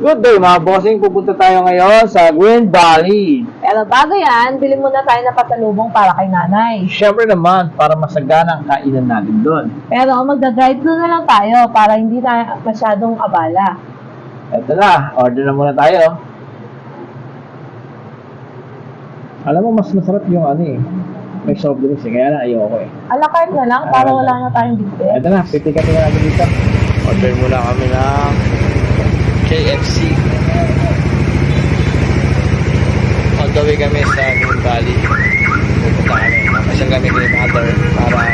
Good day mga bossing, pupunta tayo ngayon sa Green Valley. Pero bago yan, bili muna tayo ng pasalubong para kay nanay. Siyempre naman, para masagana ang kainan natin doon. Pero magdadrive-thru na lang tayo para hindi na masyadong abala. Ito na, order na muna tayo. Alam mo, mas masarap yung ano eh. May soft drinks eh, kaya na ayoko eh. A la carte na lang para wala na tayong bigbe. Ito na, pipikatin na natin dito. Order muna kami ng KFC. On the way kami sa Green Valley. Pupunta kami. Masyal kami kay mother para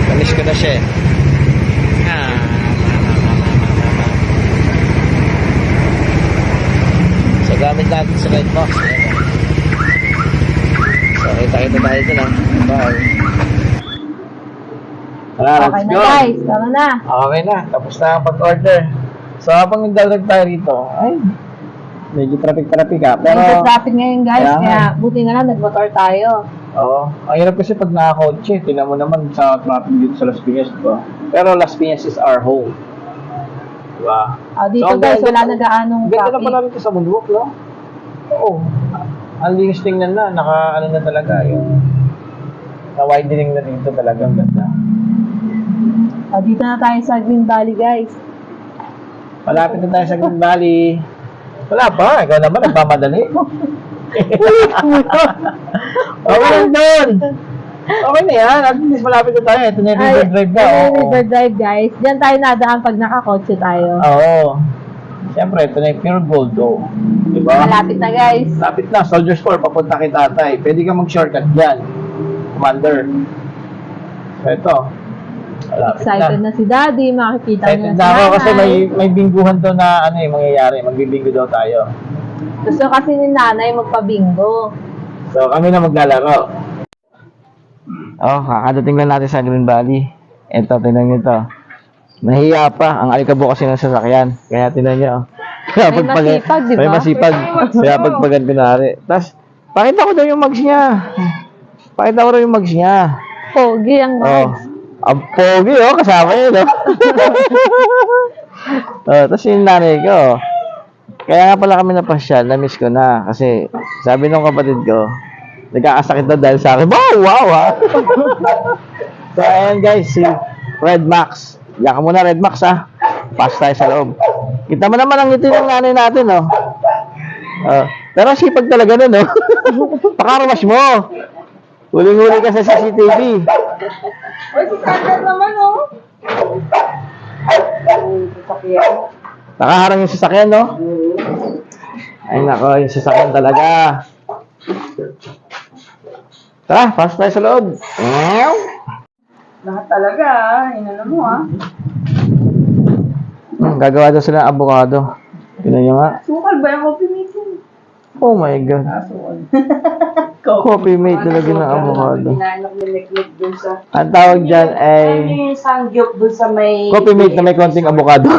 namiss ko na siya eh. So gamit natin sa red box. Ayan. So kita-kita tayo dun ah. Bye. Tara, Okay let's na go. guys, tara na. Okay na, tapos na ang pag-order. So habang nagdadrag tayo rito, ay, medyo traffic ah. Pero, Medyo traffic ngayon guys, Kaya kaya buti na lang nagmotor tayo. oo, ang hirap kasi pag nakakotse, tingnan mo naman sa traffic dito sa Las Piñas, diba? Pero Las Piñas is our home. Diba? Dito So, guys, ganda- wala nagaanong Ganda na pala traffic. rito sa Moonwalk, no? Oo. Ang linis tingnan na, ano na talaga, yung na-widening na dito talagang ganda. Dito na tayo sa Green Valley guys. Malapit na tayo sa Green Valley. Wala pa, ikaw naman, nagpamadali. Okay lang doon. Okay na yan, at least malapit na tayo. Ito na yung river drive ka. Ay, Oo. River Drive guys. Diyan tayo nadaan pag nakakotse tayo. Oo. Siyempre, ito na yung Pure Gold. Oh. Diba? Malapit na guys. Lapit na, Soldier Store, papunta kay tatay. Pwede ka mag-shortcut dyan. Commander. So ito. Malapit Excited na si Daddy, makikita Excited niya na ako si kasi nanay. may bingguhan to na ano eh, mangyayari. Magbibinggo daw tayo. Gusto kasi ni nanay magpabingo. So kami na maglalaro. Oh, kakadating lang natin sa Green Valley. Ito, tinan nyo to. Nahiya pa ang alikabok kasi ng sasakyan. Kaya tinan nyo. Kaya May masipag, di ba? May masipag. Kaya pagpagan pinari. Tapos, pakita ko daw yung mags niya. Pakita ko daw yung mags niya. Pogi ang Oh, bags. ang pogi oh, kasama yun oh. Tapos yung nanay ko. Kaya nga pala kami napasyal, na-miss ko na. Kasi sabi nung kapatid ko, nagkakasakit na dahil sa akin. Wow, wow ha. So ayan guys, si Red Max. Yan ka muna Red Max ha. Pass tayo sa loob. Kita mo naman ang ngiti ng nanay natin oh. Pero sipag talaga nun oh. Pakarwash mo. Huling-huli ka sa CCTV. Uy, si Sandra naman oh. Nakaharang yung sasakyan, no? Ay, nako, yung sasakyan talaga. Tara, pasok tayo sa loob. Lahat talaga, inano mo Gagawa daw sila ng avocado. Tignan nyo nga. Sukal ba yung coffee making? Oh my God. Coffee mate talaga ng avocado. Inaanok ni Mikmik dun sa... Ang tawag dyan ay Ano yung sangyup dun sa may... coffee mate na may konting avocado.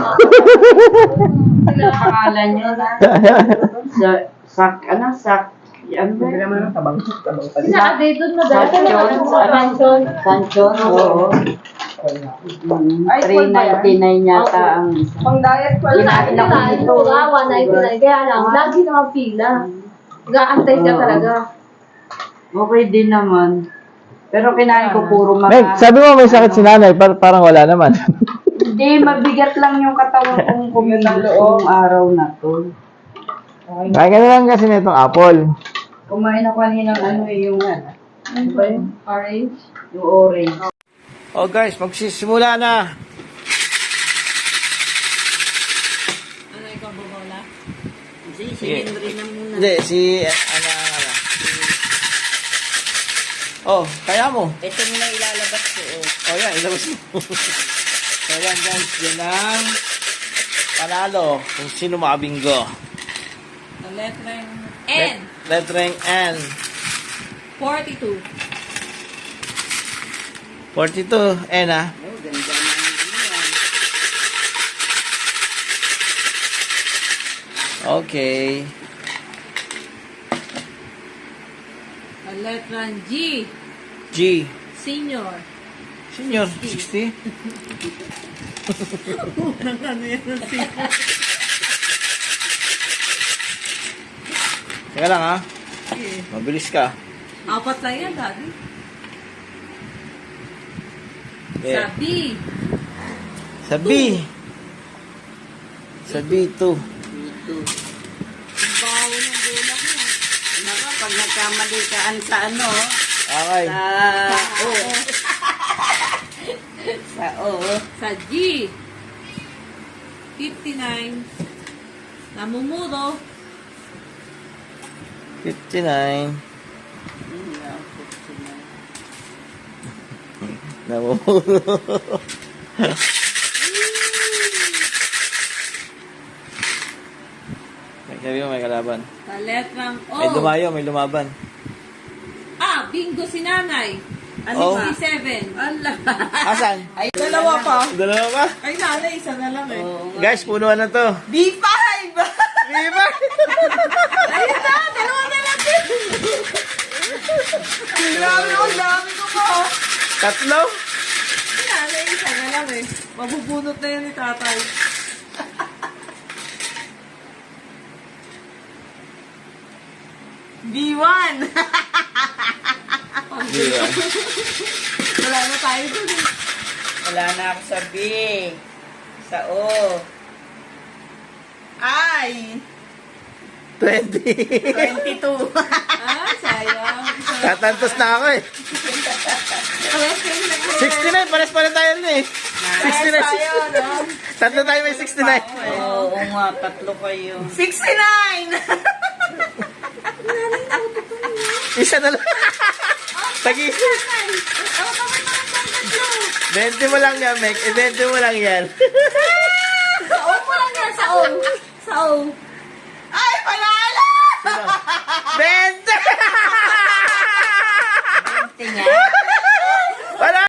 Ano ang pangalan nyo na? Sak... Ano? Sak... Ano ba? Hindi naman tabang. Sinakagay doon, madala ka Sanchon. Sanchon, oo. Ay, 399 yata ang... Pang diet pa Kinain ako dito. 199. Kaya lang, lagi naman pila. Gaantay ka talaga. Okay din naman. Pero kinain ko puro Meg, sabi mo may sakit si nanay, parang wala naman. Hindi, mabigat lang yung katawan kong kumilos ng araw na to. Kaya ka na lang kasi nitong apple. Kumain ako kanina ng ano yung ano ba yun? Orange. Yung orange. Oh guys, magsisimula na. Ano ikaw, Bobola? Si Henry na muna. Hindi, si Oh, kaya mo. Ito muna ilalabas ko. Oh, yan, ilabas mo. So, yan guys, yan ang panalo kung sino makabinggo. The lettering N. Lettering N. 42. 42, N ah. Oh, ganda na yan. Okay. The letter G. G. Senior. Senior, 60. Ano yan ang senior? Teka lang ha. Mabilis ka. Apat lang yan, Daddy. Yeah. Sabi. Sabi. Sabi ito. Dito. Bawo ng bulak mo. Naka, pag nagkamali ka sa ano, Okay. sa O. Sa G. 59. Namumuro. 59. Namumuro. Sabi mo may kalaban. Sa letrang O. May dumayo, may lumaban. Bingo si nanay. Oh. 67. Ala. Asan? Ay, dalawa pa. Dalawa ba? Ay, nanay, isa na lang eh. Oo nga. Guys, punuan na to. B5! Diba? Ayun na, dalawa na lang din. Grabe, ang dami ko pa. Tatlo? Nanay, isa na lang eh. Mabubunot na yun ni tatay. B1! Diba? Wala na tayo dun eh. Wala na ako sa B. Sa O. Ay! 20. 22. Sayang. Tatantos na ako eh. Pares kayo nag- 69, pares pa rin tayo na eh. 69. Tayo, no? Tatlo tayo may 69. Oo nga, tatlo kayo. 69! Isa na lang. Tagi. 20 mo lang yan, Mek. 20 mo lang yan. Sa O mo lang yan, sa O. Sa O. Ay, panalo! 20! Tingnan.